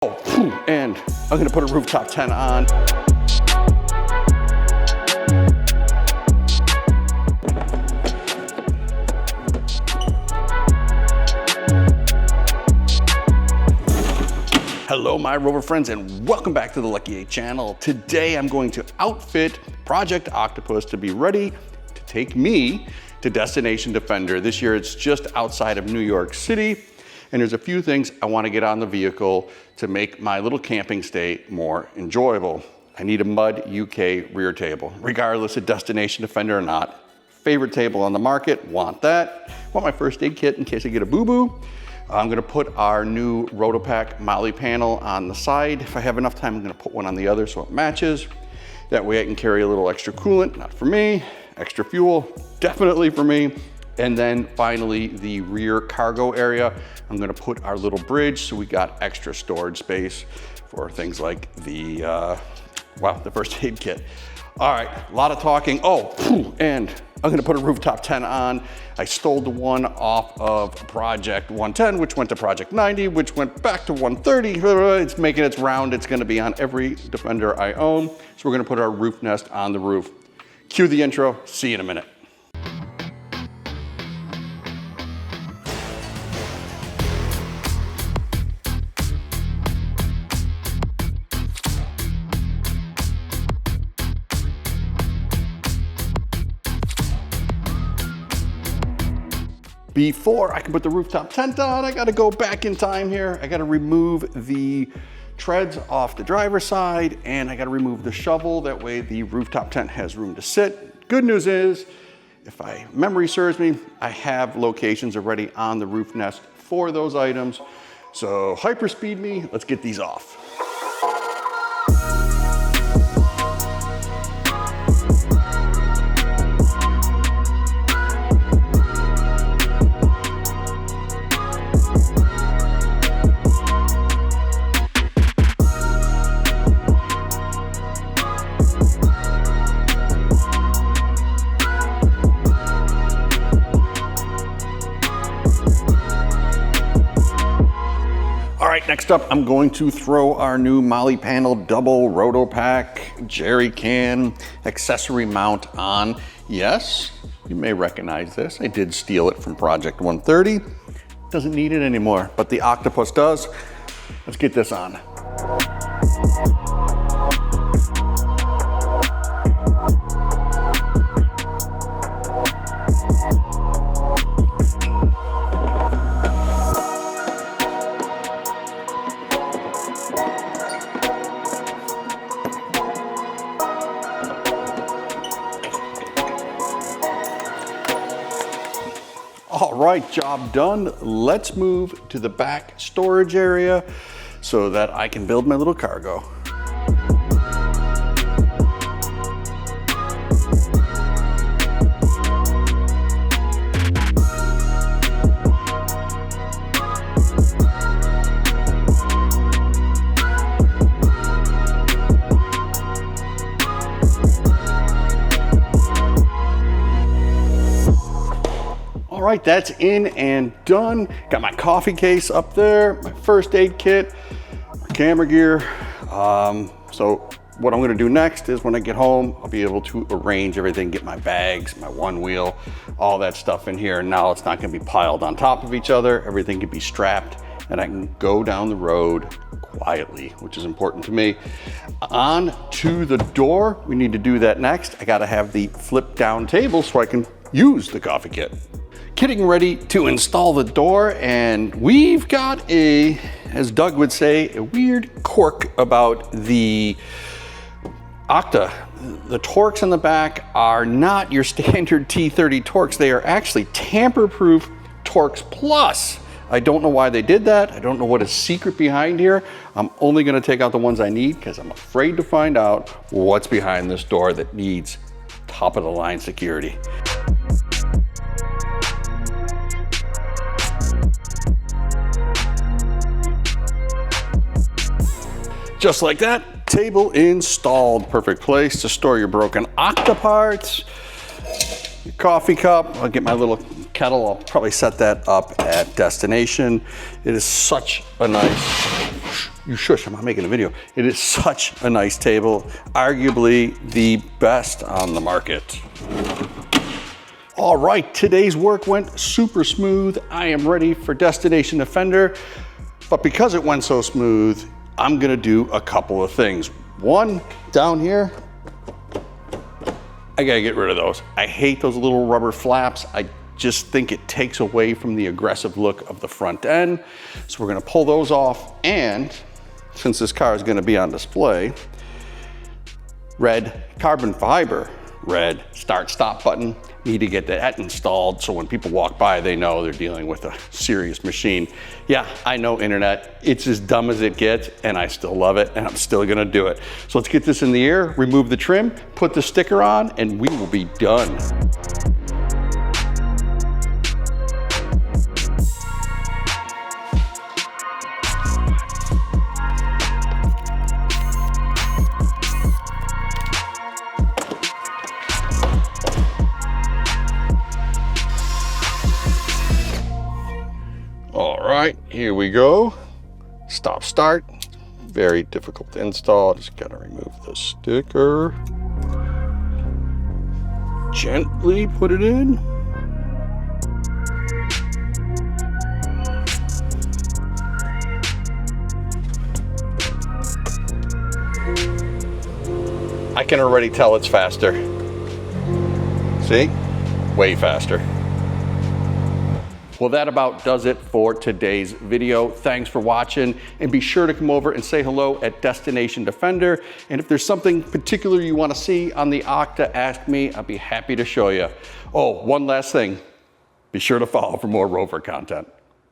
And I'm gonna put a Rooftop 10 on. Hello, my Rover friends, and welcome back to the Lucky 8 channel. Today, I'm going to outfit Project Octopus to be ready to take me to Destination Defender. This year, it's just outside of New York City. And there's a few things I want to get on the vehicle to make my little camping stay more enjoyable. I need a Mud UK rear table, regardless of Destination Defender or not. Favorite table on the market, want that. Want my first aid kit in case I get a boo-boo. I'm gonna put our new Rooftop Molly panel on the side. If I have enough time, I'm gonna put one on the other so it matches. That way I can carry a little extra coolant, not for me. Extra fuel, definitely for me. And then finally, the rear cargo area. I'm gonna put our little bridge so we got extra storage space for things like the first aid kit. All right, a lot of talking. And I'm gonna put a Rooftop 10 on. I stole the one off of Project 110, which went to Project 90, which went back to 130. It's making its round. It's gonna be on every Defender I own. So we're gonna put our roof nest on the roof. Cue the intro, see you in a minute. Before I can put the Rooftop tent on, I gotta go back in time here. I gotta remove the treads off the driver's side and I gotta remove the shovel. That way the Rooftop tent has room to sit. Good news is, if memory serves me, I have locations already on the roof nest for those items. So hyperspeed me, let's get these off. Next up, I'm going to throw our new Molly panel double Rotopack jerry can accessory mount on. Yes, you may recognize this. I did steal it from Project 130. Doesn't need it anymore, but the Octopus does. Let's get this on. All right, job done. Let's move to the back storage area so that I can build my little cargo. All right, that's in and done. Got my coffee case up there, my first aid kit, my camera gear. So what I'm gonna do next is when I get home, I'll be able to arrange everything, get my bags, my one wheel, all that stuff in here. Now it's not gonna be piled on top of each other. Everything can be strapped and I can go down the road quietly, which is important to me. On to the door, we need to do that next. I gotta have the flip down table so I can use the coffee kit. Getting ready to install the door, and we've got as Doug would say, a weird quirk about the Octa. The Torx on the back are not your standard T30 Torx. They are actually tamper-proof Torx Plus. I don't know why they did that. I don't know what is secret behind here. I'm only gonna take out the ones I need because I'm afraid to find out what's behind this door that needs top of the line security. Just like that, table installed. Perfect place to store your broken Octa parts, your coffee cup. I'll get my little kettle. I'll probably set that up at destination. It is such a nice You shush, I'm not making a video. It is such a nice table, arguably the best on the market. All right, today's work went super smooth. I am ready for Destination Defender, but because it went so smooth, I'm gonna do a couple of things. One, down here, I gotta get rid of those. I hate those little rubber flaps. I just think it takes away from the aggressive look of the front end. So we're gonna pull those off, and since this car is gonna be on display, red carbon fiber, red start-stop button. Need to get that installed so when people walk by, they know they're dealing with a serious machine. Yeah, I know internet, it's as dumb as it gets, and I still love it, and I'm still gonna do it. So let's get this in the air, remove the trim, put the sticker on, and we will be done. All right, here we go. Stop start. Very difficult to install. Just gotta remove the sticker. Gently put it in. I can already tell it's faster. See? Way faster. Well, that about does it for today's video. Thanks for watching, and be sure to come over and say hello at Destination Defender. And if there's something particular you want to see on the Octa, ask me. I'll be happy to show you. Oh, one last thing. Be sure to follow for more Rover content.